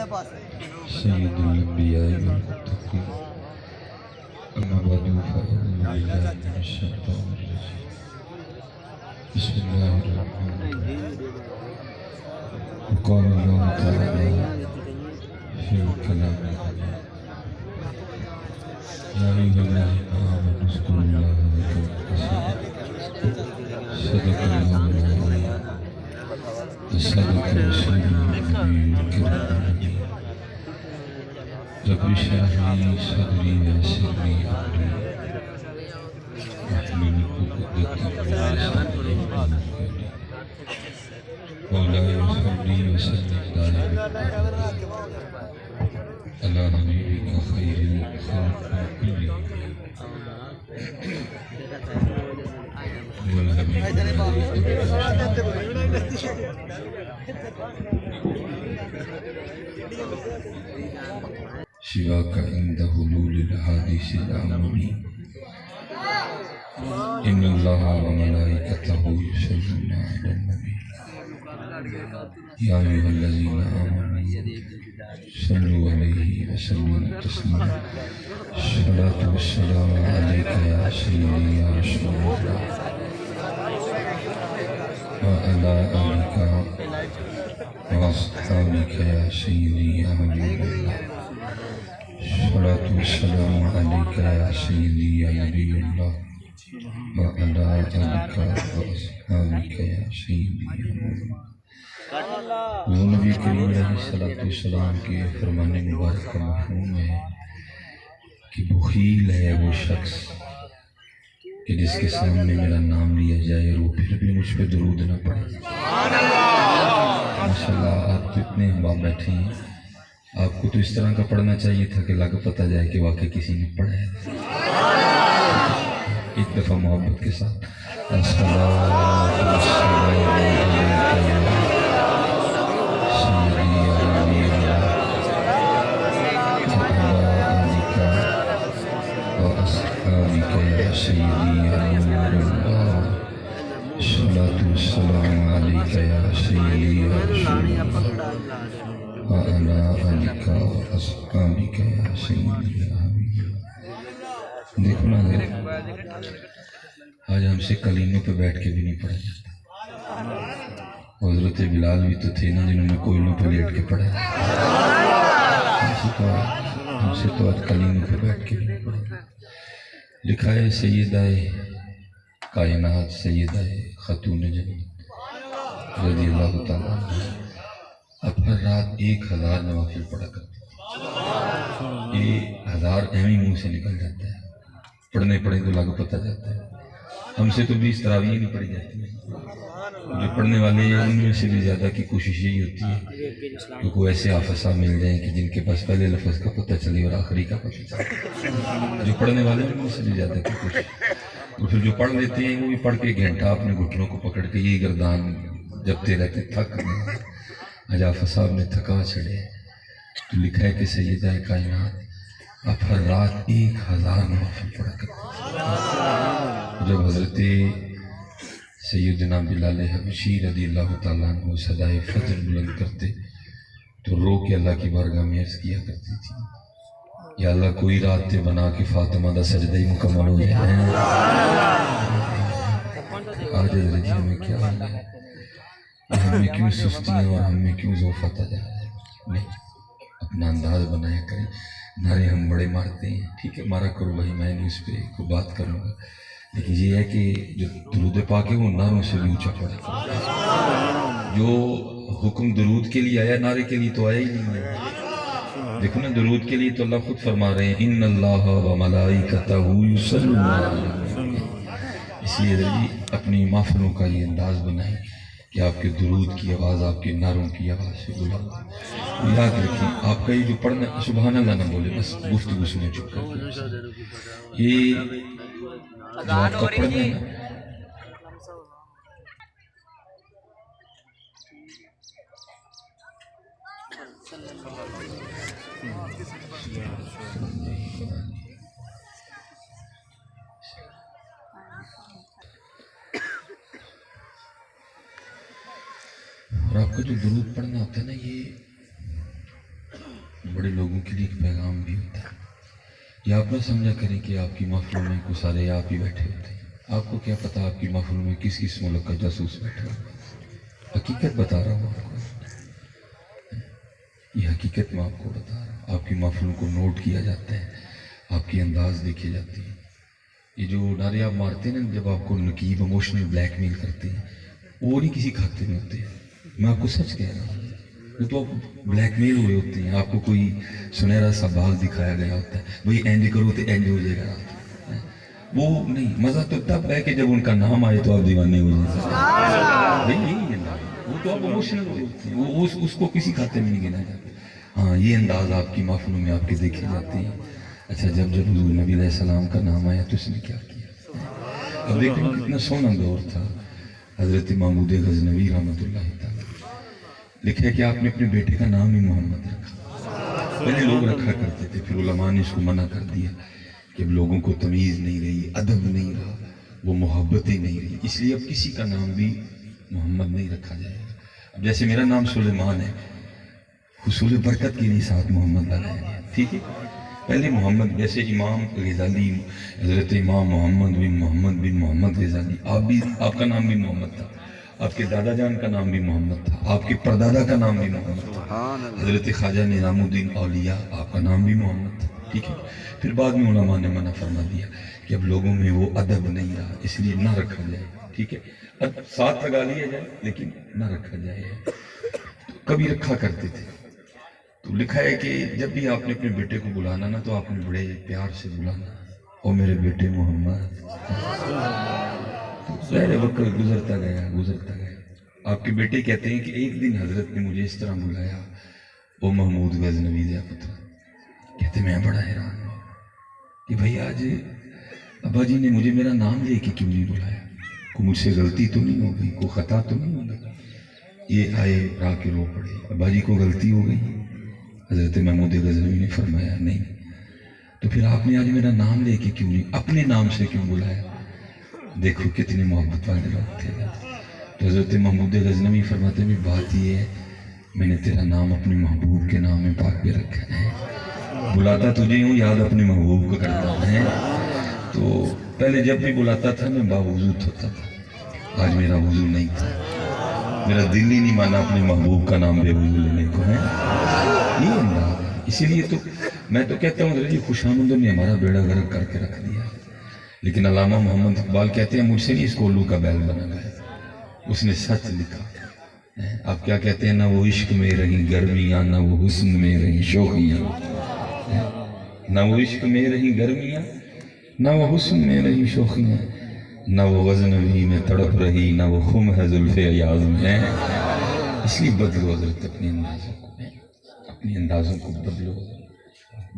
سید الانبیاء والمتقین اما بعد فاعوذ باللہ من الشیطان الرجیم بسم اللہ الرحمن الرحیم وقال اللہ تعالی فی الکلام الحمید یا ایھا الذین آمنوا اذکروا اللہ ذکرا کثیرا صدق اللہ العظیم وصدق رسولہ النبی الکریم رب اشرح لي صدري ويسر لي امري واحلل عقدة من لساني يفقهوا قولي مولاي صل وسلم دائما على حبيبك خير الخلق كلهم والحبيب شواك عند حلول الحادث العمومي إن الله وملائكته يصلون على النبي يا أيها الذين آمنوا صلوا عليه وسلموا تسليما الصلاة والسلام عليك يا سيدي يا رسول الله وعلى آلك وأصحابك يا سيدي يا حبيب الله الصلاة والسلام عليك يا سيدي يا نبي الله وعلى آلك وأصحابك يا سيدي يا نبي الله وہ نبی کریم علیہ السلام کے فرمان مبارک کا مفہوم ہے کہ بخیل ہے وہ شخص کہ جس کے سامنے میرا نام لیا جائے اور وہ پھر بھی مجھ پہ درود نہ پڑے. ماشاءاللہ آپ تو اتنے احباب بیٹھے ہیں، آپ کو تو اس طرح کا پڑھنا چاہیے تھا کہ لاگو پتہ جائے کہ واقعی کسی نے پڑھا ہے. ایک دفعہ محبت کے ساتھ سیدی یا نور اللہ الصلاة والسلام علیک یا سیدی یا رسول اللہ وعلی آلک واصحابک یا سیدی یا حبیب اللہ. دیکھو نا آج ہم سے کلینوں پہ بیٹھ کے بھی نہیں پڑھا جاتا. حضرت بلال بھی تو تھے نا جنہوں نے کوئلوں پہ لیٹ کے پڑھا. ہم سے تو آج کلینوں پہ بیٹھ کے بھی نہیں پڑھا. لکھا ہے سیدہ کائنات سیدہ خاتون جنت رضی اللہ تعالیٰ عنہ اب ہر رات 1000 نوافل پڑھا کرتے. یہ 1000 ایویں منہ سے نکل جاتا ہے، پڑھنے پڑھیں تو لاگو پتہ جاتا ہے. ہم سے تو 20 تراویح نہیں پڑھی جاتی ہیں. جو پڑھنے والے ہیں ان میں سے بھی زیادہ کی کوشش یہی ہوتی ہے کہ کوئی ایسے حافظہ مل جائیں کہ جن کے پاس پہلے لفظ کا پتہ چلے اور آخری کا پتہ چلے. جو پڑھنے والے ہیں ان میں سے بھی زیادہ کی کوشش. اور پھر جو پڑھ لیتے ہیں وہ بھی پڑھ کے گھنٹہ اپنے گھٹنوں کو پکڑ کے یہ گردان جبتے رہتے تھک گئے. آج حافظ صاحب نے تھکا چھڑے تو لکھا ہے کہ سیدہ کائنات آپ ہر رات 1000 نوافل پڑھا کرتے. جب حضرت سیدنا بلال حبشی رضی اللہ تعالیٰ عنہ صدائے فجر بلند کرتے تو رو کے اللہ کی بارگاہ میں عرض کیا کرتی تھی یا اللہ کوئی رات تے بنا کے فاطمہ دا سجدہ ہی مکمل ہو جائے. آج حضرت جی ہمیں کیا ہو جائے، ہمیں کیوں سستی ہیں اور ہمیں کیوں ذوف آتا جا رہا ہے. نہیں، اپنا انداز بنایا کریں. نعرے ہم بڑے مارتے ہیں، ٹھیک ہے مارا کرو بھائی، میں نہیں اس پہ کوئی بات کروں گا، لیکن یہ ہے کہ جو درود پاک ہے وہ نعروں سے بھی اونچا پڑا. جو حکم درود کے لیے آیا نعرے کے لیے تو آیا ہی نہیں ہے. دیکھو نا درود کے لیے تو اللہ خود فرما رہے ہیں ان اللہ و ملائکتہ یصلون علی النبی. اس لیے جی اپنی محفلوں کا یہ انداز بنائیں کہ آپ کے درود کی آواز آپ کے نعروں کی آواز سے بلند. یاد رکھیں آپ کا یہ جو پڑھنا سبحان اللہ نہ بولے، بس گفتگو سنیں چپ کر کے. یہ جو آپ کا پڑھنا ہے اور آپ کو جو درود پڑھنا ہوتا ہے نا، یہ بڑے لوگوں کے لیے ایک پیغام بھی ہوتا ہے. یہ آپ نہ سمجھا کریں کہ آپ کی محفلوں میں کو سارے آپ ہی بیٹھے ہوتے ہیں. آپ کو کیا پتا آپ کی محفلوں میں کس کس ملک کا جاسوس بیٹھا ہوا ہے. حقیقت بتا رہا ہوں آپ کو, یہ حقیقت میں آپ کو بتا رہا ہوں. آپ کی محفلوں کو نوٹ کیا جاتا ہے, آپ کے انداز دیکھے جاتے ہیں. یہ جو نعرے آپ مارتے ہیں نا جب آپ کو نقیب ایموشنل بلیک میل کرتے ہیں, وہ نہیں کسی کھاتے میں ہوتے ہیں. میں آپ کو سچ کہہ رہا ہوں, وہ تو بلیک میل ہوئے ہوتے ہیں. آپ کو کوئی سنہرا سا باغ دکھایا گیا ہوتا ہے, وہی اینڈ کرو تو اینڈ ہو جائے گا. وہ نہیں, مزہ تو تب ہے کہ جب ان کا نام آئے تو آپ دیوانے ہو جائیں. وہ تو آپ ایموشنل ہوئے ہوتے ہیں, وہ اس کو کسی کھاتے میں نہیں گنا جاتا. ہاں, یہ انداز آپ کی محفلوں میں آپ کے دیکھے جاتے ہیں. اچھا, جب حضور نبی علیہ السلام کا نام آیا تو اس نے کیا کیا؟ اب دیکھو کتنا سونا دور تھا. حضرت محمود غزنوی رحمۃ اللہ تعالی لکھا ہے کہ آپ نے اپنے بیٹے کا نام ہی محمد رکھا. پہلے لوگ رکھا کرتے تھے, پھر علماء نے اس کو منع کر دیا کہ اب لوگوں کو تمیز نہیں رہی, ادب نہیں رہا, وہ محبت ہی نہیں رہی, اس لیے اب کسی کا نام بھی محمد نہیں رکھا جائے گا. اب جیسے میرا نام سلیمان ہے, حصول برکت کے لیے ساتھ محمد لگایا گیا, ٹھیک ہے. پہلے محمد, جیسے امام غزالی حضرت امام محمد بن محمد غزالی, آپ کا نام بھی محمد تھا, آپ کے دادا جان کا نام بھی محمد تھا, آپ کے پردادا کا نام بھی محمد تھا. حضرت خواجہ نظام الدین اولیاء, آپ کا نام بھی محمد تھا, ٹھیک ہے. پھر بعد میں علماء نے منع فرما دیا کہ اب لوگوں میں وہ ادب نہیں رہا, اس لیے نہ رکھا جائے, ٹھیک ہے. اب ساتھ لگا لیا جائے لیکن نہ رکھا جائے. کبھی رکھا کرتے تھے. تو لکھا ہے کہ جب بھی آپ نے اپنے بیٹے کو بلانا نا تو آپ نے بڑے پیار سے بلانا, او میرے بیٹے محمد. پہلے وقت گزرتا گیا. آپ کے بیٹے کہتے ہیں کہ ایک دن حضرت نے مجھے اس طرح بلایا, او محمود غزنوی دیا پتر. کہتے میں بڑا حیران ہوں کہ بھائی آج ابا جی نے مجھے میرا نام لے کے کیوں نہیں بلایا, کوئی مجھ سے غلطی تو نہیں ہو گئی, کوئی خطا تو نہیں ہو گئی. یہ آئے را کے رو پڑے, ابا جی کو غلطی ہو گئی. حضرت محمود غزنوی نے فرمایا نہیں, تو پھر آپ نے آج میرا نام لے کے کیوں نہیں, اپنے نام سے کیوں بلایا. دیکھو کتنے محبت والے لوگ تھے. تو حضرت محمود غزنوی فرماتے ہیں بات یہ ہے, میں نے تیرا نام اپنے محبوب کے نام میں پاک پہ رکھا ہے. بلاتا تجھے ہوں, یاد اپنے محبوب کو کرتا ہے. تو پہلے جب بھی بلاتا تھا میں باوضو ہوتا تھا, آج میرا وضو نہیں تھا, میرا دل ہی نہیں مانا اپنے محبوب کا نام بے وضو لینے کو ہے. یہ انداز ہے. اسی لیے تو میں تو کہتا ہوں حضرت جی خوش آمدوں نے ہمارا بیڑا غرق کر کے رکھ دیا. لیکن علامہ محمد اقبال کہتے ہیں مجھ سے نہیں اس کو الو کا بیل بنا گیا, اس نے سچ لکھا. آپ کیا کہتے ہیں, نہ وہ عشق میں رہی گرمیاں, نہ وہ حسن میں رہی شوخیاں. نہ وہ عشق میں رہی گرمیاں, نہ وہ حسن میں رہی شوخیاں, نہ وہ غزنوی میں تڑپ رہی, نہ وہ خم ہے زلف ایاز میں. اس لیے بدلو حضرت اپنی اندازوں کو بدلو.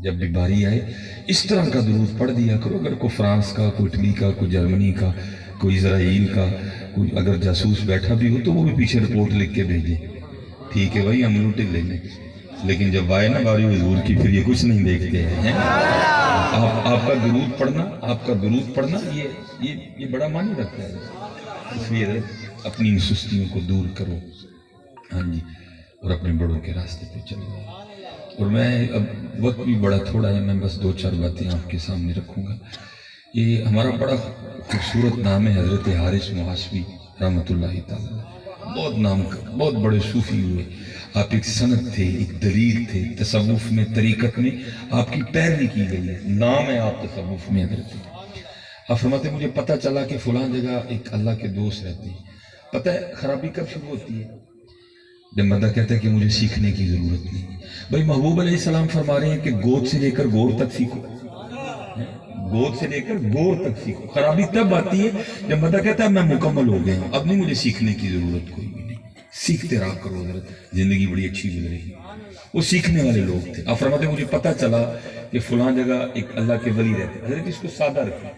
جب بھی باری آئے اس طرح کا درود پڑھ دیا کرو. اگر کوئی فرانس کا, کوئی اٹلی کا, کوئی جرمنی کا, کوئی اسرائیل کا, کوئی اگر جاسوس بیٹھا بھی ہو تو وہ بھی پیچھے رپورٹ لکھ کے بھیجے, ٹھیک ہے بھائی ہم لوٹے لے لیں. لیکن جب آئے نا باری حضور کی پھر یہ کچھ نہیں دیکھتے ہیں. آپ کا درود پڑھنا یہ بڑا معنی رکھتا ہے. اس لیے اپنی ان سستیوں کو دور کرو, ہاں جی, اور اپنے بڑوں کے راستے پہ چلو. اور میں اب وقت بھی بڑا تھوڑا ہے, میں بس 2-4 باتیں آپ کے سامنے رکھوں گا. یہ ہمارا بڑا خوبصورت نام ہے حضرت حارث محاسبی رحمۃ اللہ تعالی. بہت نام کا, بہت بڑے صوفی ہوئے. آپ ایک سند تھے, ایک دلیل تھے. تصوف میں, طریقت میں آپ کی پیروی کی گئی ہے, نام ہے آپ تصوف میں حضرت. آپ فرماتے مجھے پتہ چلا کہ فلاں جگہ ایک اللہ کے دوست رہتے ہیں. پتہ ہے خرابی کب شروع ہوتی ہے؟ جب بندہ کہتا ہے کہ مجھے سیکھنے کی ضرورت نہیں. بھائی محبوب علیہ السلام فرما رہے ہیں کہ گود سے لے کر گور تک سیکھو, گود سے لے کر گور تک سیکھو. خرابی تب آتی ہے جب بندہ کہتا ہے میں مکمل ہو گیا ہوں, اب نہیں مجھے سیکھنے کی ضرورت کوئی بھی نہیں. سیکھتے رہا کرو حضرت, زندگی بڑی اچھی گزرے گی. وہ سیکھنے والے لوگ تھے. آپ فرماتے مجھے پتہ چلا کہ فلاں جگہ ایک اللہ کے ولی رہتے. حضرت اس کو سادہ رکھیں,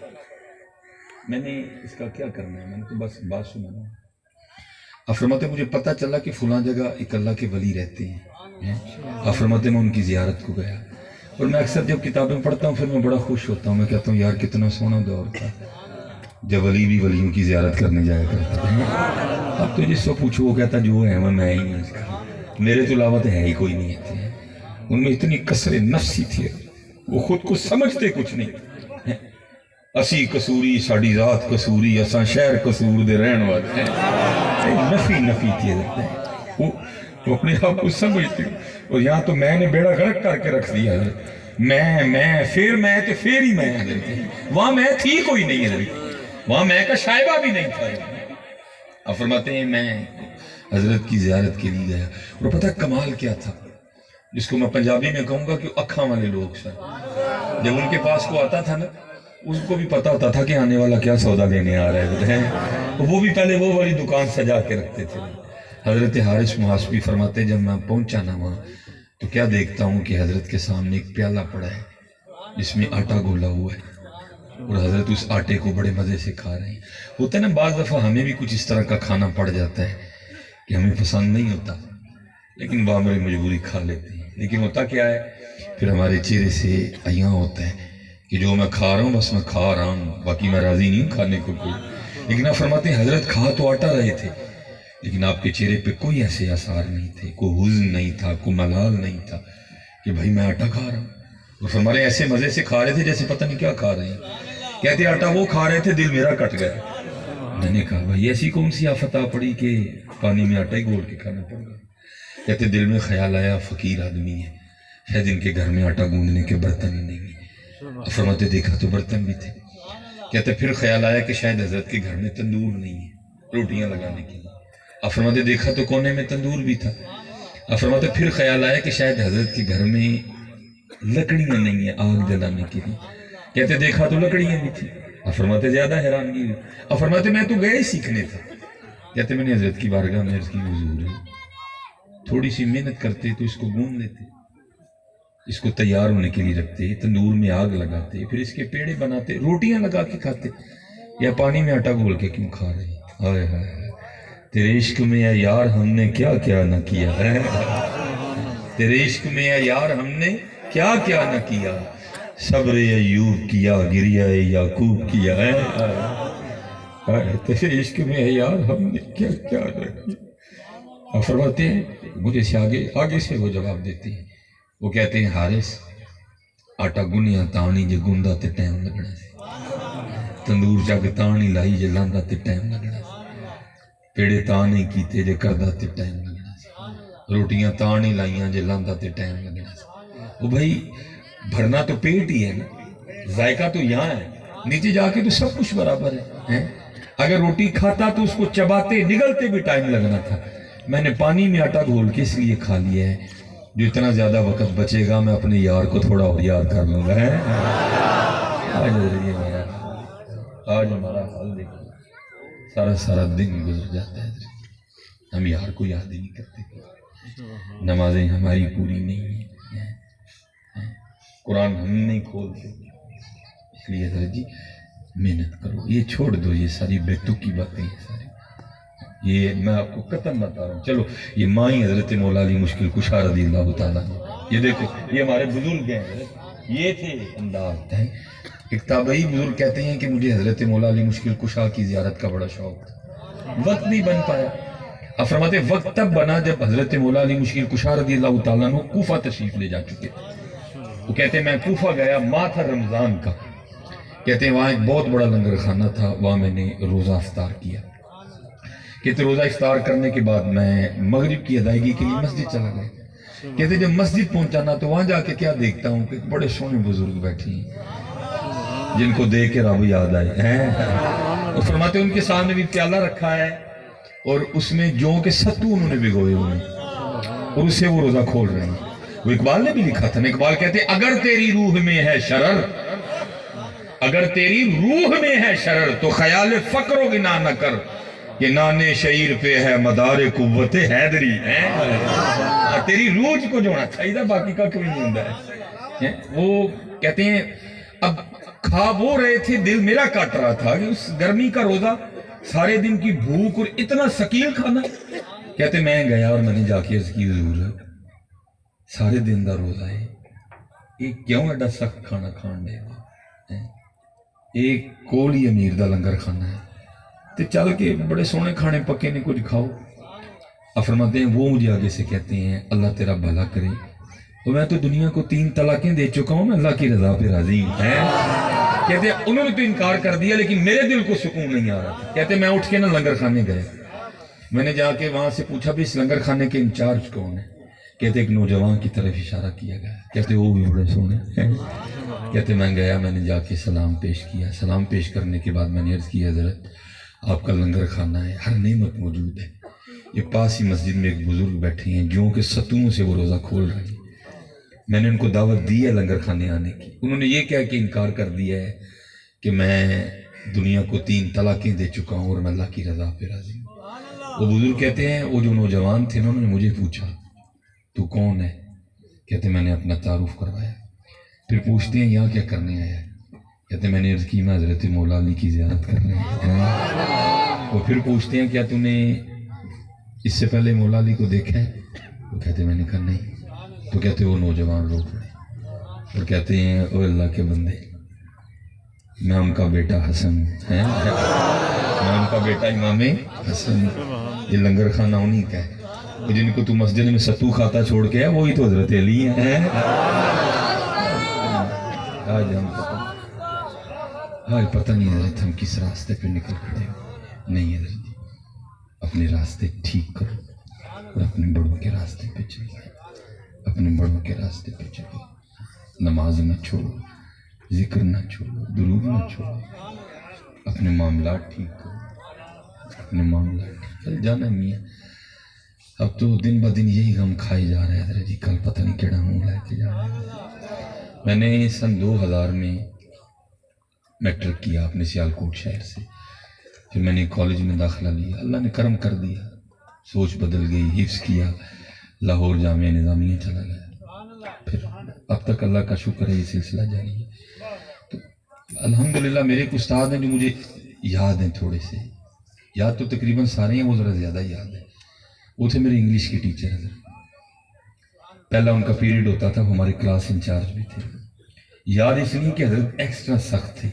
میں نے اس کا کیا کرنا ہے, میں نے تو بس بات سنا. آپ فرماتے مجھے پتہ چلا کہ فلاں جگہ ایک اللہ کے ولی رہتے ہیں. آپ فرماتے میں ان کی زیارت کو گیا. اور میں اکثر جب کتابیں پڑھتا ہوں پھر میں بڑا خوش ہوتا ہوں. میں کہتا ہوں یار کتنا سونا دور تھا جب ولی بھی ولیوں کی زیارت کرنے جایا کرتا تھا. اب تو جس کو پوچھو وہ کہتا جو ہے میں ہی ہوں, میرے تو علاوہ تو ہے ہی کوئی نہیں ہے. ان میں اتنی کسر نفسی تھی، وہ خود کو سمجھتے کچھ نہیں، اسی کسوری ساڑی ذات کسوری اساں شہر کسور دے رہن والے ہیں، نفی تھی حضرت، وہ اپنے آپ کو سمجھتے، اور یہاں تو میں نے بیڑا غرق کر کے رکھ دیا حضرت، میں پھر ہی میں حضرت، وہاں میں تھی کوئی نہیں حضرت، وہاں میں کا شائبہ بھی نہیں تھا۔ اب فرماتے ہیں میں حضرت کی زیارت کے لیے گیا، اور پتہ کمال کیا تھا، جس کو میں پنجابی میں کہوں گا کہ اکھاں والے لوگ سن، جب ان کے پاس کو آتا تھا نا، اس کو بھی پتا ہوتا تھا کہ آنے والا کیا سودا لینے آ رہا ہے، وہ بھی پہلے وہ والی دکان سجا کے رکھتے تھے۔ حضرت حارث محاسبی فرماتے جب میں پہنچا نا وہاں تو کیا دیکھتا ہوں کہ حضرت کے سامنے ایک پیالہ پڑا ہے جس میں آٹا گولا ہوا ہے، اور حضرت اس آٹے کو بڑے مزے سے کھا رہے ہیں۔ ہوتا ہے نا بعض دفعہ ہمیں بھی کچھ اس طرح کا کھانا پڑ جاتا ہے کہ ہمیں پسند نہیں ہوتا، لیکن وہ ہماری مجبوری کھا لیتے ہیں، لیکن ہوتا کیا ہے پھر ہمارے چہرے سے عیاں ہوتا ہے کہ جو میں کھا رہا ہوں بس میں کھا رہا ہوں، باقی میں راضی نہیں ہوں کھانے کو کوئی۔ لیکن آپ فرماتے ہیں حضرت کھا تو آٹا رہے تھے، لیکن آپ کے چہرے پہ کوئی ایسے آثار نہیں تھے، کوئی حزن نہیں تھا، کوئی ملال نہیں تھا کہ بھائی میں آٹا کھا رہا ہوں۔ وہ فرماتے ایسے مزے سے کھا رہے تھے جیسے پتہ نہیں کیا کھا رہے ہیں، کہتے آٹا وہ کھا رہے تھے دل میرا کٹ گیا۔ میں نے کہا بھائی ایسی کون سی آفت آ پڑی کہ پانی میں آٹا ہی گھول کے کھانا پڑ گیا؟ کہتے دل میں خیال آیا فقیر آدمی ہے، شاید ان کے گھر میں آٹا گوندنے کے برتن ہی نہیں ہیں۔ فرماتے دیکھا تو برتن بھی تھے۔ کہتے پھر خیال آیا کہ شاید حضرت کے گھر میں تندور نہیں ہے روٹیاں لگانے کے لیے۔ فرماتے دیکھا تو کونے میں تندور بھی تھا۔ فرماتے پھر خیال آیا کہ شاید حضرت کے گھر میں لکڑیاں نہیں ہیں آگ جلانے کے لیے۔ کہتے دیکھا تو لکڑیاں بھی تھی۔ فرماتے زیادہ حیرانگی ہوئی۔ فرماتے میں تو گئے سیکھنے تھا۔ کہتے میں نے حضرت کی بارگاہ میں عرض کی حضور ہے تھوڑی سی محنت کرتے تو اس کو گون لیتے، اس کو تیار ہونے کے لیے رکھتے، تندور میں آگ لگاتے، پھر اس کے پیڑے بناتے، روٹیاں لگا کے کھاتے، یا پانی میں آٹا گھول کے کیوں کھا رہے ہیں؟ ہائے ہائے تیرے عشق میں اے یار ہم نے کیا کیا نہ کیا ہے، تیرے عشق میں اے یار ہم نے کیا کیا نہ کیا، صبر ایوب کیا گریہ یعقوب کیا ہے، تیرے عشق میں اے یار ہم نے کیا کیا نہ کیا۔ فرماتے ہیں مجھے سے آگے سے وہ جواب دیتے ہیں، وہ کہتے ہیں حارث آٹا گنیا تانی جے گندا تے ٹائم لگنا سی، تندور جگ تانی لائی جے لاندا تے ٹائم لگنا سی، پیڑے تانی کیتے جے کردا تے ٹائم لگنا سی، روٹیاں تانی لائیاں جے لاندا تے ٹائم لگنا سی۔ وہ بھائی بھرنا تو پیٹ ہی ہے نا، ذائقہ تو یہاں ہے، نیچے جا کے تو سب کچھ برابر ہے۔ اگر روٹی کھاتا تو اس کو چباتے نگلتے بھی ٹائم لگنا تھا، میں نے پانی میں آٹا گھول کے اس لیے کھا لیا ہے جو اتنا زیادہ وقت بچے گا میں اپنے یار کو تھوڑا اور یاد کر لوں گا۔ آج ہمارا حال دیکھو، سارا دن گزر جاتا ہے، ہم یار کو یاد ہی نہیں کرتے، نمازیں ہماری پوری نہیں ہیں، قرآن ہم نہیں کھولتے، اس لیے حضرت جی محنت کرو، یہ چھوڑ دو یہ ساری بیتوں کی باتیں ساری، یہ میں آپ کو قطن بتا رہا ہوں۔ چلو یہ مائی حضرت مولا علی مشکل کشا رضی اللہ تعالیٰ، یہ دیکھو یہ ہمارے بزرگ ہیں، یہ تھے انداز ہیں۔ ایک تابعی بزرگ کہتے ہیں کہ مجھے حضرت مولا علی مشکل کشا کی زیارت کا بڑا شوق تھا، وقت نہیں بن پایا۔ فرماتے وقت تب بنا جب حضرت مولا علی مشکل کشا رضی اللہ تعالیٰ نے کوفہ تشریف لے جا چکے۔ وہ کہتے ہیں میں کوفہ گیا، ماہ تھا رمضان کا، کہتے ہیں وہاں ایک بہت بڑا لنگر خانہ تھا، وہاں میں نے روزہ افطار کیا۔ کہتے روزہ افطار کرنے کے بعد میں مغرب کی ادائیگی کے لیے مسجد چلا گیا۔ کہتے جب مسجد پہنچانا تو وہاں جا کے کیا دیکھتا ہوں کہ بڑے سونے بزرگ بیٹھے ہیں جن کو دیکھ کے رب یاد آئے۔ اور فرماتے ان کے سامنے بھی پیالہ رکھا ہے اور اس میں جوں کے ستو انہوں نے بھگوئے ہوئے ہیں اور اسے وہ روزہ کھول رہے ہیں۔ وہ اقبال نے بھی لکھا تھا، اقبال کہتے اگر تیری روح میں ہے شرر، اگر تیری روح میں ہے شرر تو خیال فقر و غنا نہ کر، کہ نانے شعیر پہ ہے مدار قوت حیدری ہے، تیری روح کو جونا چاہیے باقی کا کوئی نہیں ہوندہ ہے۔ وہ کہتے ہیں اب کھا وہ رہے تھے، دل میرا کاٹ رہا تھا کہ اس گرمی کا روزہ، سارے دن کی بھوک اور اتنا ثقیل کھانا۔ کہتے میں گیا اور میں نے جا کے عرض کی حضور سارے دن دا روزہ ہے، ایک کیوں ایڈا سخت کھانا کھان دے گا، ایک کولی امیر دا لنگر کھانا ہے تو چل کے بڑے سونے کھانے پکے نے کچھ کھاؤ۔ فرماتے ہیں وہ مجھے آگے سے کہتے ہیں اللہ تیرا بھلا کرے، تو میں تو دنیا کو 3 طلاقیں دے چکا ہوں، میں اللہ کی رضا پہ راضی ہوں. کہتے ہیں انہوں نے تو انکار کر دیا لیکن میرے دل کو سکون نہیں آ رہا تھا. کہتے ہیں میں اٹھ کے نا لنگر خانے گئے. میں نے جا کے وہاں سے پوچھا بھی اس لنگر خانے کے انچارج کون ہے؟ کہتے ایک نوجوان کی طرف اشارہ کیا گیا. کہتے وہ بھی بڑے سونے. کہتے میں گیا، میں نے جا کے سلام پیش کیا. سلام پیش کرنے کے بعد میں نے عرض کیا حضرت آپ کا لنگر خانہ ہے، ہر نعمت موجود ہے. یہ پاس ہی مسجد میں ایک بزرگ بیٹھے ہیں جو کہ ستوں سے وہ روزہ کھول رہے ہیں. میں نے ان کو دعوت دی ہے لنگر کھانے آنے کی. انہوں نے یہ کہہ کے انکار کر دیا ہے کہ میں دنیا کو 3 طلاقیں دے چکا ہوں اور میں اللہ کی رضا پہ راضی ہوں. وہ بزرگ کہتے ہیں وہ جو نوجوان تھے انہوں نے مجھے پوچھا تو کون ہے؟ کہتے میں نے اپنا تعارف کروایا. پھر پوچھتے ہیں یہاں کیا کرنے آیا ہے؟ کہتے میں نے عرض کی میں حضرت مولا علی کی زیارت کرنے آیا. وہ پھر پوچھتے ہیں کیا تو نے اس سے پہلے مولا علی کو دیکھا ہے؟ وہ کہتے میں نے کہا نہیں. تو کہتے وہ نوجوان رو پڑے اور کہتے ہیں او اللہ کے بندے، میں ان کا بیٹا حسن ہے، میں ان کا بیٹا امام حسن. یہ لنگر خانہ انہی کا ہے جن کو تو مسجد میں ستو کھاتا چھوڑ کے ہے، وہی تو حضرت علی ہیں. آج پتہ نہیں حضرت ہم کس راستے پہ نکل کھڑے ہو. نہیں حضرت جی، اپنے راستے ٹھیک کرو اور اپنے بڑوں کے راستے پہ چلو، اپنے بڑوں کے راستے پہ چلو. نماز نہ چھوڑو، ذکر نہ چھوڑو، درود نہ چھوڑو. اپنے معاملات ٹھیک کرو، اپنے معاملات ٹھیک. چل جانا میاں، اب تو دن بہ دن یہی غم کھائی جا رہے ہیں حضرت جی. کل پتہ نہیں کیڑا منہ لے کے جا رہے ہیں. میں نے سن 2000 میں میٹرک کیا اپنے سیالکوٹ شہر سے. پھر میں نے کالج میں داخلہ لیا، اللہ نے کرم کر دیا، سوچ بدل گئی، حفظ کیا، لاہور جامعہ نظامیہ چلا گیا. پھر اب تک اللہ کا شکر ہے یہ سلسلہ جاری ہے. تو الحمدللہ میرے ایک استاد ہیں جو مجھے یاد ہیں، تھوڑے سے یاد تو تقریباً سارے ہیں، وہ ذرا زیادہ یاد ہے. وہ تھے میرے انگلش کے ٹیچر. حضرت پہلا ان کا پیریڈ ہوتا تھا، وہ ہمارے کلاس انچارج بھی تھے. یاد اس لیے کہ حضرت ایکسٹرا سخت تھے.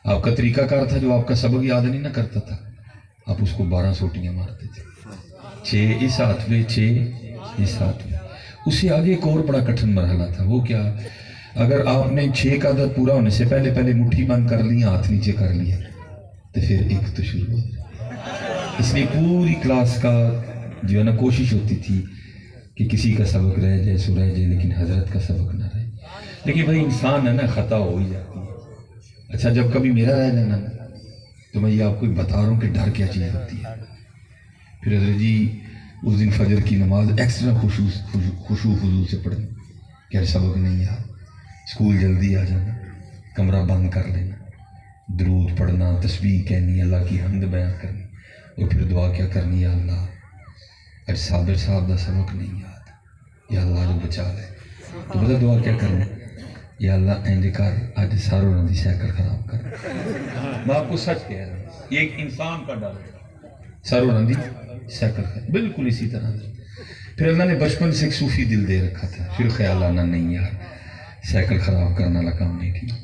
آپ کا طریقہ کار تھا جو آپ کا سبق یاد نہیں نہ کرتا تھا، آپ اس کو 12 سوٹیاں مارتے تھے. 6 اس ہاتھ میں، 6 اس ہاتھ میں. اس سے آگے ایک اور بڑا کٹھن مرحلہ تھا. وہ کیا؟ اگر آپ نے 6 کا عدد پورا ہونے سے پہلے پہلے مٹھی بند کر لی، ہاتھ نیچے کر لیا، تو پھر ایک تو شروع ہو جائے. اس لیے پوری کلاس کا جو ہے نا کوشش ہوتی تھی کہ کسی کا سبق رہ جائے سو رہ جائے لیکن حضرت کا سبق نہ رہے. لیکن بھائی انسان ہے نا، خطا ہو ہی جاتی ہے. اچھا جب کبھی میرا رہ جانا تو میں یہ آپ کو بتا رہا ہوں کہ ڈر کیا چیز ہوتی ہے. پھر حضرت جی اس دن فجر کی نماز ایکسٹرا خشوع خضوع سے پڑھنا کہ سبق نہیں یاد، اسکول جلدی آ جانا، کمرہ بند کر لینا، درود پڑھنا، تسبیح کہنی، اللہ کی حمد بیان کرنی، اور پھر دعا کیا کرنی، یا اللہ اج صابر صاحب دا سبق نہیں یاد، یا اللہ جو بچا لے. تو پتہ دعا کیا کرنا، یا اللہ اینج کر آج ساروں نے سائیکل خراب کر. میں آپ کو سچ کہہ رہا ہوں، یہ ایک انسان کا ڈر ہے. ساروں نے سائیکل خراب، بالکل اسی طرح. پھر اللہ نے بچپن سے ایک صوفی دل دے رکھا تھا. پھر خیال آنا نہیں یار سائیکل خراب کرنا والا کام نہیں کیا.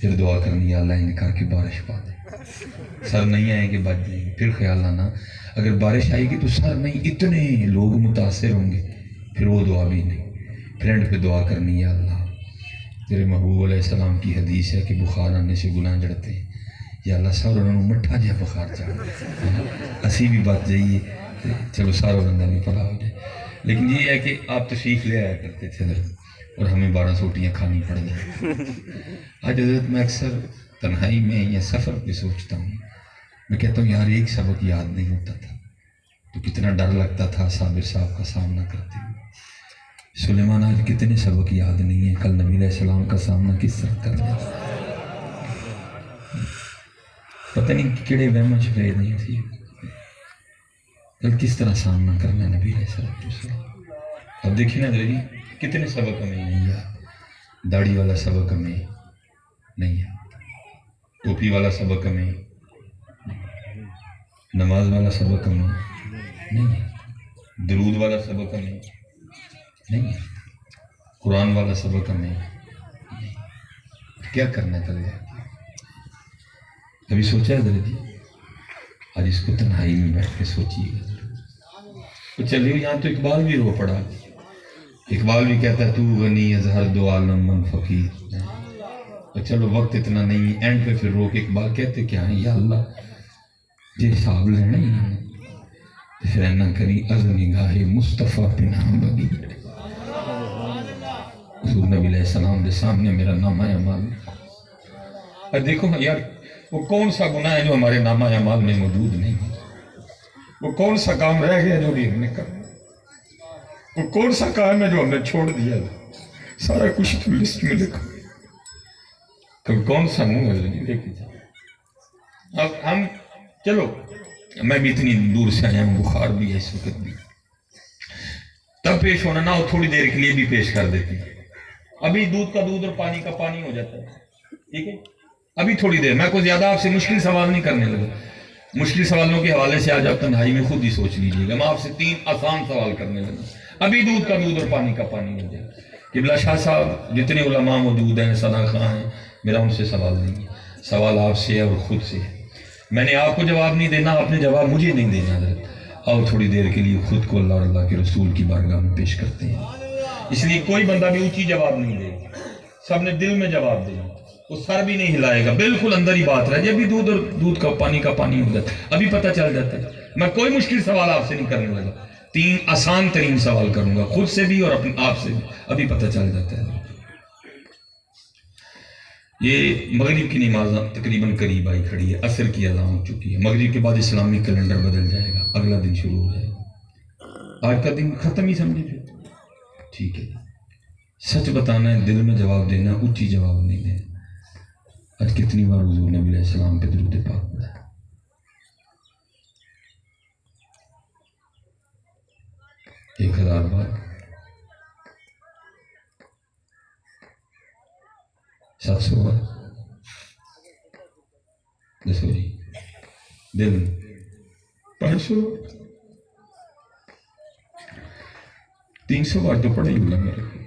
پھر دعا کرنی، یا اللہ اینج کر کے بارش پا دے، سر نہیں آئیں گے بچ جائیں گے. پھر خیال آنا اگر بارش آئے گی تو سر نہیں، اتنے لوگ متاثر ہوں گے، پھر وہ دعا بھی نہیں. فرینڈ پہ دعا کرنی، یا اللہ تیرے محبوب علیہ السلام کی حدیث ہے کہ بخار آنے سے گناہ جڑتے ہیں، یا اللہ سارا انہوں نے مٹھا جہا بخار چاہ اسی بھی بات جائیے، چلو سارا بندہ بھی پڑا ہو جائے. لیکن یہ ہے کہ آپ تشریف لے آیا کرتے تھے اور ہمیں 12 سوٹیاں کھانی پڑ جائیں. آج حضرت میں اکثر تنہائی میں یا سفر پہ سوچتا ہوں، میں کہتا ہوں یار ایک سبق یاد نہیں ہوتا تھا تو کتنا ڈر لگتا تھا صابر صاحب کا سامنا کرتے ہوئے. سلیمان آج کتنے سبق یاد نہیں ہیں، کل نبی علیہ السلام کا سامنا کس طرح کرنا، پتہ نہیں کیڑے وہم چ پے نہیں تھی، کل کس طرح سامنا کرنا نبی علیہ السلام. اب دیکھیں نا جی کتنے سبق ہمیں نہیں یاد. داڑھی والا سبق ہمیں نہیں یاد، ٹوپی والا سبق ہمیں، نماز والا سبق ہمیں نہیں یاد، درود والا سبق ہمیں نہیں ہے، قرآن والا سبق ہمیں نہیں. کیا کرنا چل جائے. کبھی سوچا ہے حضرت جی؟ آج اس کو تنہائی میں بیٹھ کے سوچیے گا. چلیے یہاں تو اقبال بھی رو پڑا، اقبال بھی کہتا ہے تو غنی از ہر دو عالم من فقیر. چلو وقت اتنا نہیں ہے، اینڈ پہ پھر روک اقبال کہتے کیا ہیں، یا اللہ جی حساب لینا ہی ہے پھر نہ کری از نگاہ مصطفیٰ پناہ بگی. حضور نبی علیہ السلام کے سامنے میرا نامہ اعمال. اور دیکھو یار وہ کون سا گناہ ہے جو ہمارے نامہ اعمال میں موجود نہیں ہے؟ وہ کون سا کام رہ گیا جو بھی ہم نے کرنا؟ وہ کون سا کام ہے جو ہم نے چھوڑ دیا؟ سارا کچھ تو لسٹ میں لکھا. تو کون سا منہ ہے نہیں لے کے جا. اب ہم چلو میں بھی اتنی دور سے آیا ہوں، بخار بھی ہے اس وقت بھی، تب پیش ہونا نہ ہو تھوڑی دیر کے لیے بھی پیش کر دیتے ہیں. ابھی دودھ کا دودھ اور پانی کا پانی ہو جاتا ہے. ٹھیک ہے ابھی تھوڑی دیر. میں کوئی زیادہ آپ سے مشکل سوال نہیں کرنے لگا. مشکل سوالوں کے حوالے سے آج آپ تنہائی میں خود ہی سوچ لیجیے گا. میں آپ سے 3 آسان سوال کرنے لگا. ابھی دودھ کا دودھ اور پانی کا پانی ہو جائے. قبلہ شاہ صاحب جتنے علماء موجود ہیں، ثنا خان ہیں، میرا ان سے سوال نہیں ہے. سوال آپ سے ہے اور خود سے ہے. میں نے آپ کو جواب نہیں دینا، آپ نے جواب مجھے نہیں دینا. حضرت آؤ تھوڑی دیر کے لیے خود کو اللہ اور اللہ کے رسول کی بارگاہ میں پیش کرتے ہیں. اس لیے کوئی بندہ بھی اونچی جواب نہیں دے گا، سب نے دل میں جواب دینا. وہ سر بھی نہیں ہلائے گا، بالکل اندر ہی بات رہے. جب بھی دودھ اور دودھ کا پانی ہو جاتا ہے ابھی پتہ چل جاتا ہے. میں کوئی مشکل سوال آپ سے نہیں کرنے لگا. 3 آسان ترین سوال کروں گا، خود سے بھی اور اپنے آپ سے بھی. ابھی پتہ چل جاتا ہے. یہ مغرب کی نماز تقریباً قریب آئی کھڑی ہے، عصر کی اذان ہو چکی ہے. مغرب کے بعد اسلامی کیلنڈر بدل جائے گا، اگلا دن شروع ہو جائے گا. آج کا دن ختم ہی سمجھے پھر. ٹھیک ہے سچ بتانا ہے، دل میں جواب دینا، اونچی جواب نہیں دینا. آج کتنی بار حضور نبی علیہ السلام پہ درود پاک پڑھا ہے؟ 1000 بار، 700 بار. دسو جی دل 500 300 بار تو پڑھا ہی ہوگا میرے کو.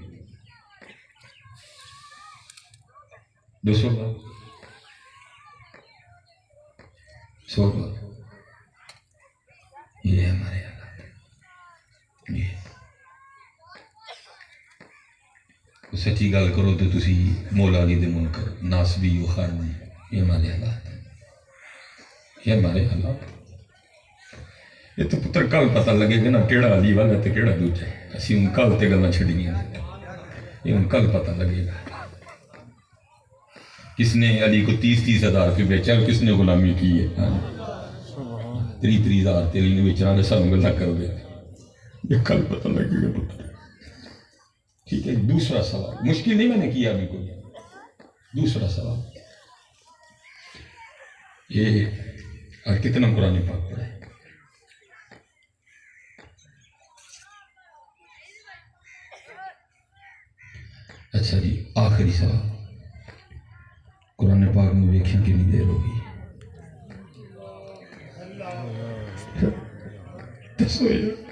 200 بار، 100 بار. یہ ہے ہمارے حالات. یہ سچی گل کرو تو تسی مولا علی دے منکر ناسبی و خارنی. یہ ہمارے حالات ہیں، یہ ہمارے حالات. یہ تو پتر کل پتہ لگے گا نا کیڑا علی والا تے کیڑا دوجا ہے. اسی ان کل تے گلاں چھڑیاں نے، یہ ان کل پتہ لگے گا. کس نے علی کو 30 ہزار روپے بیچا اور کس نے غلامی کی ہے. 30 ہزار علی نے بیچنا سب گلا کر دے. یہ کل پتہ لگے گا پتر. ٹھیک ہے دوسرا سوال مشکل نہیں میں نے کیا ابھی کوئی. دوسرا سوال یہ اور کتنا قرآن پاک پڑھا ہے؟ اچھا جی آخری سوال، قرآن پاک میں ویکھیں کتنی دیر ہوگی؟ دسو یار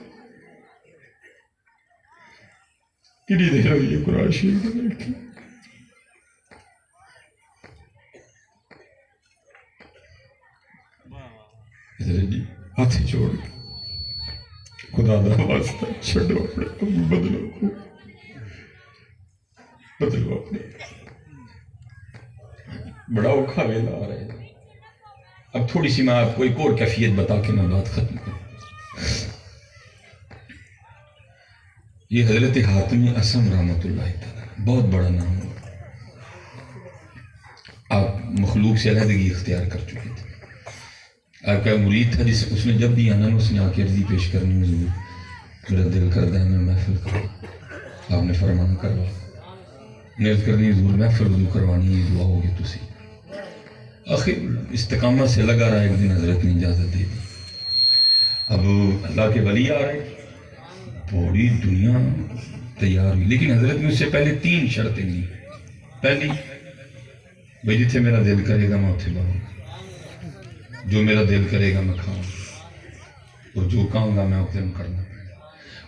کتنی دیر ہوئی ہے قرآن شریف میں ویکھیں؟ جی ہاتھ جوڑ خدا دا واسطہ چھڑو اپنے بدلو اپنے. بڑا اوکھا ویلا آ رہا ہے. اب تھوڑی سی میں آپ کو ایک اور کیفیت بتا کے میں بات ختم کروں. یہ حضرت حاتم اصم رحمۃ اللہ تعالی بہت بڑا نام ہے. آپ مخلوق سے علیحدگی اختیار کر چکے تھے. آپ کا مرید تھا جس اس نے جب بھی آنا اس نے آ کے عرضی پیش کرنی ضرور میرا دل کردہ ہے میں محفل کروں. آپ نے فرمان کروا نیت کرنی ضرور محفل وضو کروانی ہے دعا ہوگی تسی. آخر استقامت سے لگا رہا ایک دن حضرت نے اجازت دے دی. اب اللہ کے ولی آ رہے بڑی دنیا تیار ہوئی لیکن حضرت نے اس سے پہلے 3 شرطیں دی. پہلی بھائی جتھے میرا دل کرے گا میں اتھے بہوں گا، جو میرا دل کرے گا میں کھاؤں اور جو کہوں گا میں اتنے کرنا پڑے گا.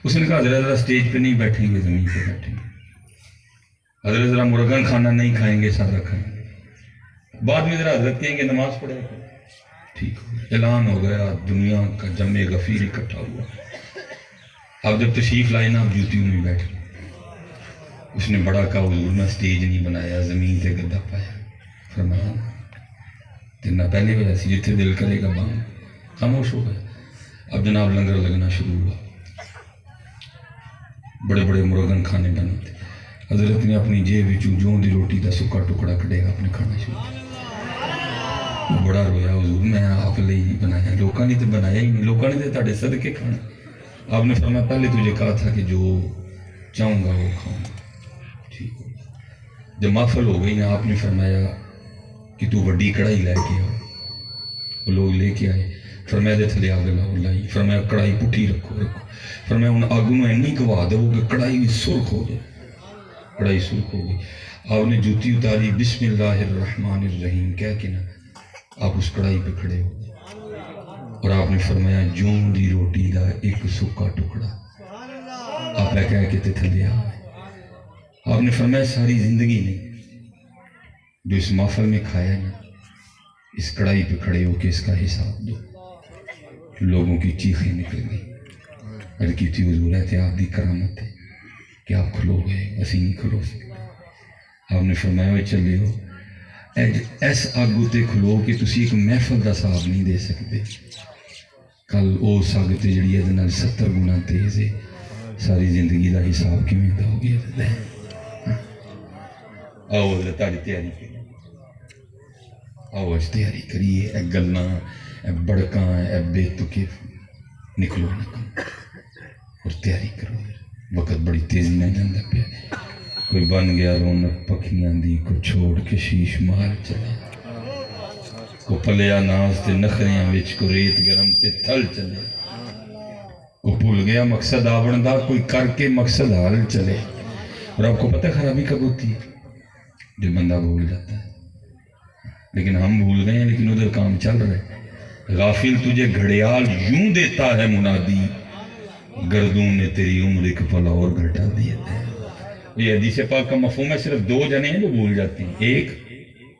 اس نے کہا حضرت ذرا اسٹیج پہ نہیں بیٹھیں گے زمین پہ بیٹھیں گے. حضرت ذرا مرغن کھانا نہیں کھائیں گے سادہ کھائیں گے. بعد میں ذرا حضرت کہیں گے نماز پڑھے گا. ٹھیک ہو گیا. اعلان ہو گیا. دنیا کا جمع غفیر اکٹھا ہوا. اب جب تشریف لائے نا اب جوتیوں میں بیٹھ گئے. اس نے بڑا کہا حضور میں سٹیج نہیں بنایا، زمین تے گدا پایا. فرمایا تیرنا پہلے ہوا سی جتنے دل کرے گا بام. خاموش ہو گئے. اب جناب لنگر لگنا شروع ہوا، بڑے بڑے مرغن کھانے بنے تھے. حضرت نے اپنی جیب جوں دی روٹی دا سکا ٹکڑا کھڑے آپ نے کھانا شروع کیا. وہ بڑا رویا، حضور میں آپ لے ہی بنایا، لوکاں نے تو بنایا ہی نہیں، لوکاں نے تو تہاڈے صدقے کھانا. آپ نے فرمایا پہلے تجھے کہا تھا کہ جو چاہوں گا وہ کھاؤں گا. ٹھیک ہو گیا. جب محفل ہو گئی نا آپ نے فرمایا کہ تو وڈی کڑھائی لے کے آؤ. وہ لوگ لے کے آئے. فرمایا دے تھلے آگ لاؤ لائی. فرمایا کڑھائی پٹھی رکھو رکھو. فرمایا ان آگوں میں اینی گوا دو کہ کڑھائی بھی سرخ ہو جائے. کڑھائی سرخ ہو گئی. آپ نے جوتی اتاری، بسم اللہ الرحمن الرحیم کہہ کے نا آپ اس کڑھائی پہ کھڑے ہو گئے. اور آپ نے فرمایا جون دی روٹی دا ایک سکا ٹکڑا آپ نے کہہ کے تھلے آ گئے. آپ نے فرمایا ساری زندگی نے جو اس محفل میں کھایا نا اس کڑھائی پہ کھڑے ہو کے اس کا حساب دو. لوگوں کی چیخیں نکل گئی. عرض کی تھی حضور احتیاط دی کرامت ہے کہ آپ کھلو گئے، اسی نہیں کھلو سکتے. آپ نے فرمایا وہ چلے ہو ایس آگو تے کھلو کہ تسی ایک محفل دا صاحب نہیں دے سکتے. کل او ساگ تے جڑی ہے نال 70 گنا تیز ہے. ساری زندگی دا حساب کیوں دو گے؟ آؤ حضرت آج تیاری کریے، آؤ آج تیاری کریے. اے گلاں اے بڑکاں اے بے تکے نکلو نکلو اور تیاری کرو. وقت بڑی تیزی نہ جاندہ پیا. کوئی بن گیا رونق پکھیاں دی، کو چھوڑ کے شیش مار چلے. کو پلیا ناز تے نخریاں وچ، کو ریت گرم تے تھل چلے. کو بھول گیا مقصد آون دا، کوئی کر کے مقصد حال چلے. اور آپ کو پتہ خرابی کب ہوتی ہے؟ جو بندہ بھول جاتا ہے. لیکن ہم بھول گئے ہیں، لیکن ادھر کام چل رہا ہے. غافل تجھے گھڑیال یوں دیتا ہے منادی، گردون نے تیری عمر ایک پل اور گھٹا دیا ہے. یہ حدیث پاک کا مفہوم ہے. صرف دو جنے ہیں جو بھول جاتے ہیں، ایک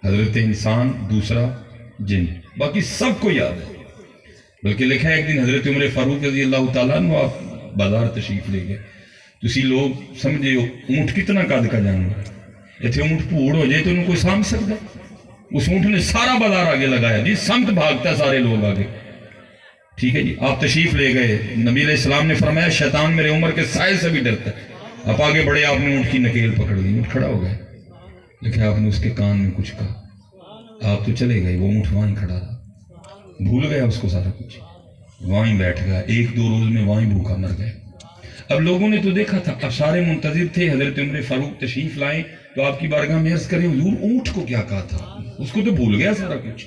حضرت انسان، دوسرا جن. باقی سب کو یاد ہے. بلکہ لکھا ہے ایک دن حضرت عمر فاروق رضی اللہ تعالیٰ عنہ آپ بازار تشریف لے گئے. تسی لوگ سمجھے ہو اونٹ کتنا قد کا جانور، اتنے اونٹ پھوڑ ہو جائے تو انہوں کوئی سامھ سکتا. اس اونٹ نے سارا بازار آگے لگایا جی، سمت بھاگتا ہے سارے لوگ آگے. ٹھیک ہے جی، آپ تشریف لے گئے. نبی علیہ السلام نے فرمایا شیطان میرے عمر کے سائے سے بھی ڈرتا ہے. آپ آگے بڑھے، آپ نے اونٹ کی نکیل پکڑ لی، اونٹ کھڑا ہو گیا. لیکن آپ نے اس کے کان میں کچھ کہا. آپ تو چلے گئے، وہ اونٹ وہیں کھڑا رہا. بھول گیا اس کو سارا کچھ، وہیں بیٹھ گیا. 1-2 روز میں وہیں بھوکا مر گیا. اب لوگوں نے تو دیکھا تھا، اب سارے منتظر تھے حضرت عمر فاروق تشریف لائیں تو آپ کی بارگاہ میں عرض کریں حضور اونٹ کو کیا کہا تھا. اس کو تو بھول گیا سارا کچھ.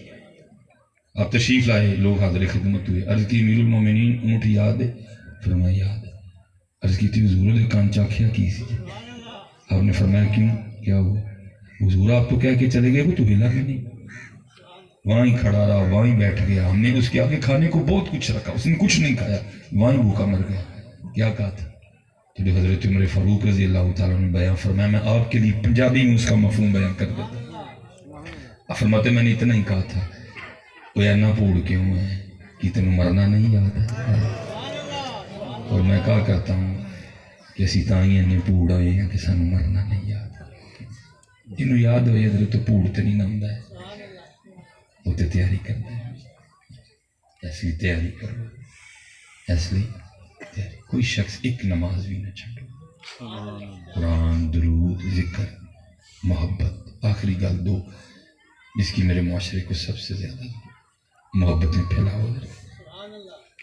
آپ تشریف لائے، لوگ حاضر خدمت ہوئے. عرض کی امیر المومنین اونٹ یاد ہے؟ فرمایا یاد ہے. عرض کی تھی حضور نے کان چاکھیا کی سی. آپ نے فرمایا کیوں، کیا ہوا؟ حضور آپ تو کہہ کے چلے گئے، وہ تو ہلا بھی نہیں، وہیں کھڑا رہا، وہیں بیٹھ گیا. ہم نے اس کے آگے کھانے کو بہت کچھ رکھا، اس نے کچھ نہیں کھایا، وہیں بھوکا مر گیا. کیا کہا تھا؟ تو جو حضرت عمر فاروق رضی اللہ تعالیٰ نے بیان فرمایا، میں آپ کے لیے پنجابی میں اس کا مفہوم بیان کر دیتا. فرماتے میں نے اتنا ہی کہا تھا وہ اینا پھوڑ کیوں ہے کہ تینوں مرنا نہیں یاد ہے. اور میں کہا کرتا ہوں کہ اسی تائیں اینے پھوڑ ہوئے ہیں کہ سانوں مرنا نہیں یاد. جنہوں یاد ہوئے حضرت تو پھوڑ تے نہیں نامدہ ہے، وہ تے تیاری کرنا ہے. ایسی تیاری کرو، ایسی تیاری. کوئی شخص ایک نماز بھی نہ چھوڑو. قرآن، درود، ذکر، محبت. آخری گل 2 جس کی میرے معاشرے کو سب سے زیادہ محبتیں پھیلاؤ.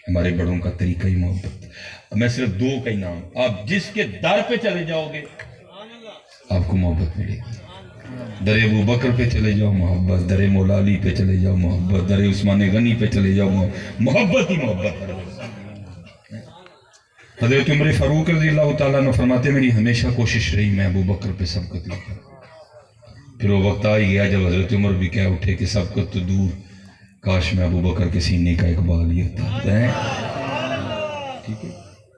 ہمارے بڑوں کا طریقہ ہی محبت. میں صرف 2 کا ہی نام، آپ جس کے در پہ چلے جاؤ گے آپ کو محبت ملے گی. در ابو بکر پہ چلے جاؤ محبت، در مولا علی پہ چلے جاؤ محبت، در عثمان غنی پہ چلے جاؤ محبت ہی محبت. حضرت عمر فاروق رضی اللہ تعالیٰ نے فرماتے میری ہمیشہ کوشش رہی میں ابو بکر پہ سبقت لے کر. پھر وہ وقت آ گیا جب حضرت عمر بھی کہہ اٹھے کہ سبقت تو دور، کاش میں ابو بکر کے سینے کا اقبال یہ ہوتا ہے. ٹھیک ہے،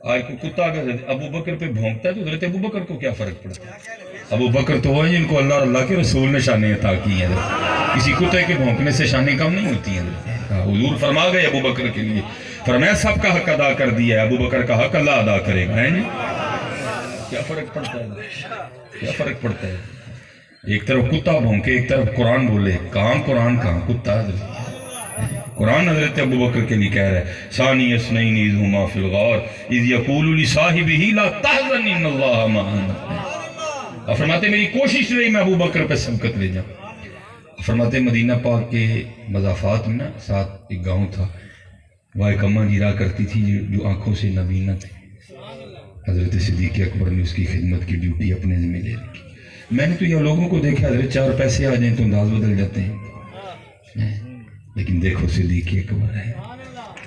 آج کو کتا اگر ابو بکر پہ بھونکتا ہے تو حضرت ابو بکر کو کیا فرق پڑتا ہے؟ ابو بکر تو وہ ہیں جن کو اللہ کے رسول نے شانیں عطا کی ہیں. کسی کتے کے بھونکنے سے شانیں کم نہیں ہوتی ہیں. حضور فرما گئے ابو بکر کے لیے، فرمایا سب کا حق ادا کر دیا ہے، ابو بکر کا حق اللہ ادا کرے گا. کیا فرق پڑتا ہے؟ کیا فرق پڑتا ہے؟ ایک طرف کتا بھونکے، ایک طرف قرآن بولے. کہاں قرآن، کہاں کتا؟ قرآن حضرت ابو بکر کے لیے کہہ رہا ہے ثانی اثنین اذ ہما فی الغار اذ یقول لصاحبہ لا تحزن ان اللہ معنا. اور فرماتے میری کوشش رہی میں ابو بکر پہ سبقت لے جاؤں. فرماتے مدینہ پاک کے مضافات میں نا ساتھ ایک گاؤں تھا، وہاں ایک اماں جی رہا کرتی تھی جو آنکھوں سے نابینا تھی. حضرت صدیق اکبر نے اس کی خدمت کی ڈیوٹی اپنے ذمہ لے رکھی. میں نے تو یہ لوگوں کو دیکھا حضرت 4 پیسے آ جائیں تو انداز بدل جاتے ہیں، لیکن دیکھو صدیق اکبر ہے.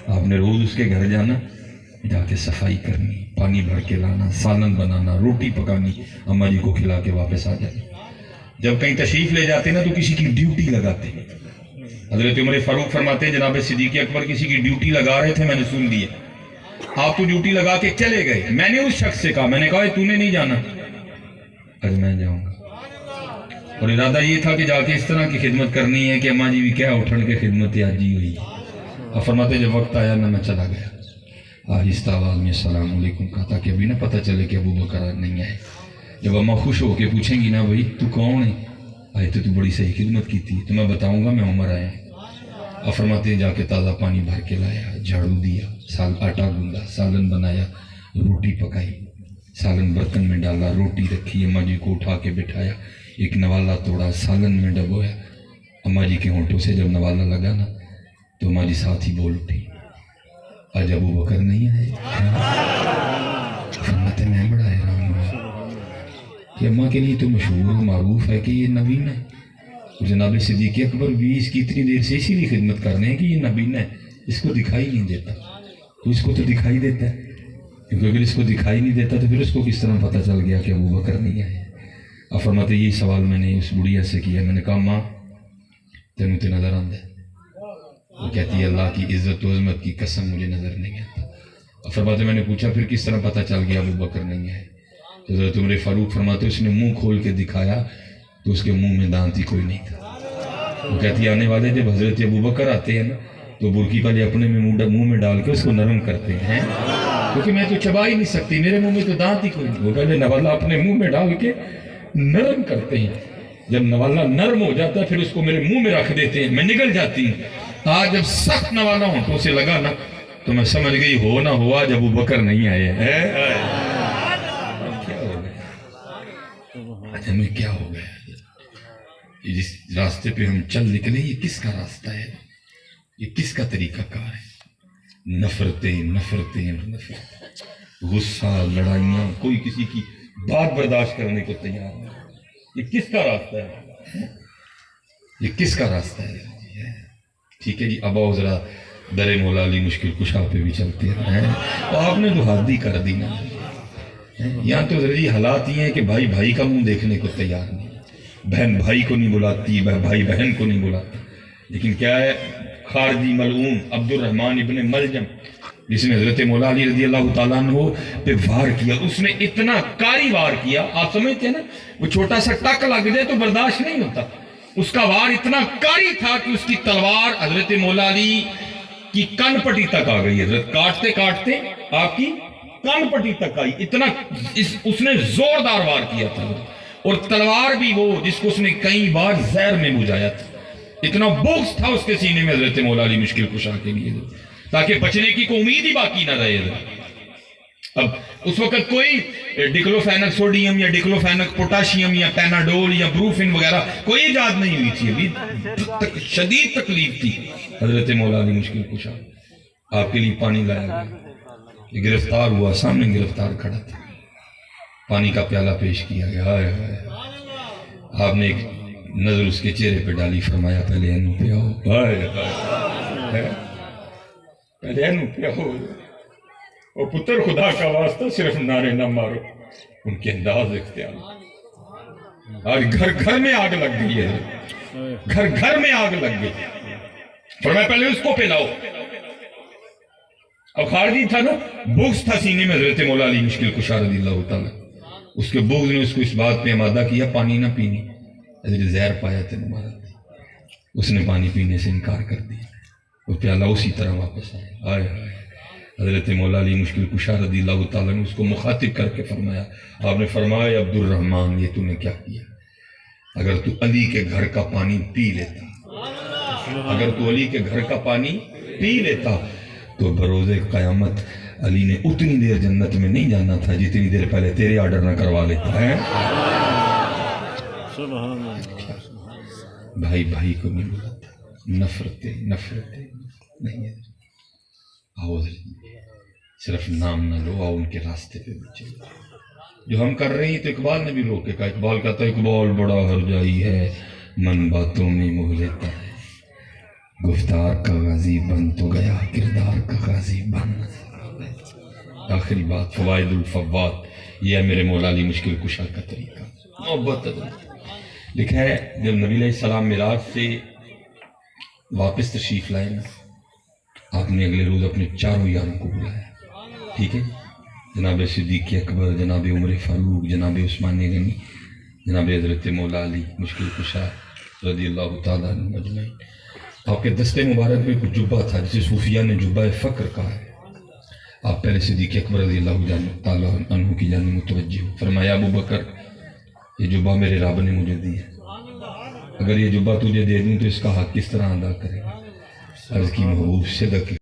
آپ نے روز اس کے گھر جانا، جا کے صفائی کرنی، پانی بھر کے لانا، سالن بنانا، روٹی پکانی، اماں جی کو کھلا کے واپس آ جانا. جب کہیں تشریف لے جاتے نا تو کسی کی ڈیوٹی لگاتے. حضرت عمر فاروق فرماتے ہیں جناب صدیق اکبر کسی کی ڈیوٹی لگا رہے تھے، میں نے سن لیا. آپ تو ڈیوٹی لگا کے چلے گئے. میں نے اس شخص سے کہا، میں نے کہا تو نے نہیں جانا، آج میں جاؤں گا. اور ارادہ یہ تھا کہ جا کے اس طرح کی خدمت کرنی ہے کہ اماں جی بھی کیا اٹھن کے خدمت آجی ہوئی. اور فرماتے جب وقت آیا نا میں چلا گیا، آہستہ آواز میں السلام علیکم کہا تاکہ ابھی نہ پتہ چلے کہ ابو بکر نہیں آئے. جب اماں خوش ہو کے پوچھیں گی نا بھائی تو کون ہے، آئے تو بڑی صحیح خدمت کی تھی، تو میں بتاؤں گا میں عمر آیا. اور فرماتے ہیں جا کے تازہ پانی بھر کے لایا، جھاڑو دیا، آٹا گوندا، سالن بنایا، روٹی پکائی، سالن برتن میں ڈالا، روٹی رکھی، اماں جی کو اٹھا کے بٹھایا، ایک نوالا توڑا، سالن میں ڈبویا. اماں جی کے ہونٹوں سے جب نوالا لگا نا تو اماں جی ساتھ ہی بول اٹھی آج ابو بکر نہیں آئے. فرماتے میں بڑا حیران ہوا کہ اماں کے لیے تو مشہور و معروف ہے کہ یہ نبین ہے، اور جناب صدیق اکبر بھی اس کی اتنی دیر سے اسی لیے خدمت کر رہے ہیں کہ یہ نبین ہے، اس کو دکھائی نہیں دیتا. تو اس کو تو دکھائی دیتا ہے، کیونکہ اگر اس کو دکھائی نہیں دیتا تو پھر اس کو کس طرح پتہ چل گیا کہ ابو بکر نہیں آئے. اور فرماتے یہ سوال میں نے اس بڑھیا سے کیا. میں نے کہا ماں تینوں تے نظر آندہ ہے؟ وہ کہتی ہے اللہ کی عزت و عظمت کی قسم مجھے نظر نہیں آتا. اور فرماتے میں نے پوچھا پھر کس طرح پتہ چل گیا ابو بکر نہیں آئے؟ تو حضرت عمر فاروق فرماتے اس نے منہ کھول کے دکھایا تو اس کے منہ میں دانت ہی کوئی نہیں تھا. وہ کہتی ہے آنے والے جب حضرت ابو بکر آتے ہیں نا تو برکی پہلے اپنے منہ میں ڈال کے اس کو نرم کرتے ہیں، کیونکہ میں تو چبا ہی نہیں سکتی، میرے منہ میں تو دانت ہی کوئی نہیں. وہ پہلے نوالا اپنے منہ میں ڈال کے نرم کرتے ہیں. جب نوالا نرم ہو جاتا ہے پھر اس کو میرے منہ میں رکھ دیتے ہیں، میں نگل جاتی ہوں. آج جب سخت نوالا ہونٹوں سے لگا نا تو میں سمجھ گئی ہو نہ ہوا جب ابو بکر نہیں آئے. کیا ہو گیا؟ اچھا میں کیا ہو گیا؟ یہ جس راستے پہ ہم چل نکلے یہ کس کا راستہ ہے؟ یہ کس کا طریقہ کار ہے؟ نفرتیں نفرتیں نفرتیں، غصہ، لڑائیاں، کوئی کسی کی بات برداشت کرنے کو تیار نہیں. یہ کس کا راستہ ہے؟ یہ کس کا راستہ ہے؟ ٹھیک ہے جی اب آؤ ذرا در مولا علی مشکل کشا پہ بھی چلتے ہیں. اور آپ نے تو حد ہی کر دی نا. یہاں تو ذرا حالات یہ ہیں کہ بھائی بھائی کا منہ دیکھنے کو تیار نہیں، بہن بھائی کو نہیں بلاتی، بھائی بہن کو نہیں بلاتا. لیکن کیا ہے خارجی ملعون عبد الرحمن ابن ملجم جس نے حضرت مولا علی رضی اللہ تعالیٰ عنہ پہ وار کیا، اس نے اتنا کاری وار کیا. آپ سمجھتے ہیں نا وہ چھوٹا سا ٹک لگ جائے تو برداشت نہیں ہوتا. اس کا وار اتنا کاری تھا کہ اس کی تلوار حضرت مولا علی کی کن پٹی تک آ گئی. حضرت کاٹتے کاٹتے آپ کی کن پٹی تک آئی. اتنا اس نے زوردار وار کیا تھا، اور تلوار بھی وہ جس کو اس نے کئی بار زہر میں بجھایا تھا. اتنا بغض تھا اس کے سینے میں حضرت مولا علی مشکل کشا کے لیے، تاکہ بچنے کی کوئی امید ہی باقی نہ رہے. اب اس وقت کوئی ڈکلوفینک سوڈیم یا ڈکلوفینک پوٹاشیم یا پیناڈول یا بروفن وغیرہ کوئی ایجاد نہیں ہوئی تھی. ابھی شدید تکلیف تھی. حضرت مولا علی مشکل کشا آپ کے لیے پانی لایا گیا. یہ گرفتار ہوا، سامنے گرفتار کھڑا تھا، پانی کا پیالہ پیش کیا گیا. آپ نے ایک نظر اس کے چہرے پہ ڈالی، فرمایا پہلے اینو پہ آؤ، پہلے اینو پہ آؤ. اور پتر خدا کا واسطہ صرف نعرے نہ مارو، ان کے انداز اختیار. آج گھر گھر میں آگ لگ گئی ہے، گھر گھر میں آگ لگ گئی. فرمایا پہلے اس کو پلاؤ. اب خارجی تھا نا، بغض تھا سینے میں حضرت مولا علی مشکل کشا رضی اللہ تعالیٰ. اس کے بغض نے اس کو اس بات پہ آمادہ کیا پانی نہ پینی. حضرت زہر پایا تھا مارا، اس نے پانی پینے سے انکار کر دیا. وہ پیالہ اسی طرح واپس آیا. آئے حضرت مولا علی مشکل کشا رضی اللہ تعالیٰ نے اس کو مخاطب کر کے فرمایا، آپ نے فرمایا عبد الرحمن یہ تو نے کیا کیا؟ اگر تو علی کے گھر کا پانی پی لیتا، اگر تو علی کے گھر کا پانی پی لیتا تو بروز قیامت علی نے اتنی دیر جنت میں نہیں جانا تھا جتنی دیر پہلے تیرے آرڈر نہ کروا لیتا ہے۔ بھائی بھائی کو نہیں بلاتا، نفرتیں نہیں ہے۔ آؤ صرف نام نہ لو، آؤ ان کے راستے پہ بچے جو ہم کر رہے ہیں۔ تو اقبال نے بھی روکے کہا، اقبال کہتا ہے اقبال بڑا ہرجائی ہے، من باتوں میں موہ لیتا ہے، گفتار کا غازی بن تو گیا، کردار کا غازی بن۔ آخری بات فوائد الفوات، یہ ہے میرے مولا علی مشکل کشا کا طریقہ، محبت لکھا ہے جب نبی علیہ السلام معراج سے واپس تشریف لائے نا، آپ نے اگلے روز اپنے چاروں یاروں کو بلایا، ٹھیک ہے، جناب صدیق اکبر، جناب عمر فاروق، جناب عثمان غنی، جناب حضرت مولا علی مشکل کشا رضی اللہ تعالیٰ عنہ اجمعین۔ آپ کے دستے مبارک میں کچھ جبہ تھا جسے صوفیہ نے جبہ فقر کہا ہے۔ آپ پہلے صدیق اکبر رضی اللہ تعالیٰ عنہ کی جانب متوجہ ہو، فرمایا ابو بکر یہ جبہ میرے رب نے مجھے دی ہے، اگر یہ جبہ تجھے دے دوں تو اس کا حق کس طرح ادا کرے گا؟ عرض کی محبوب صدق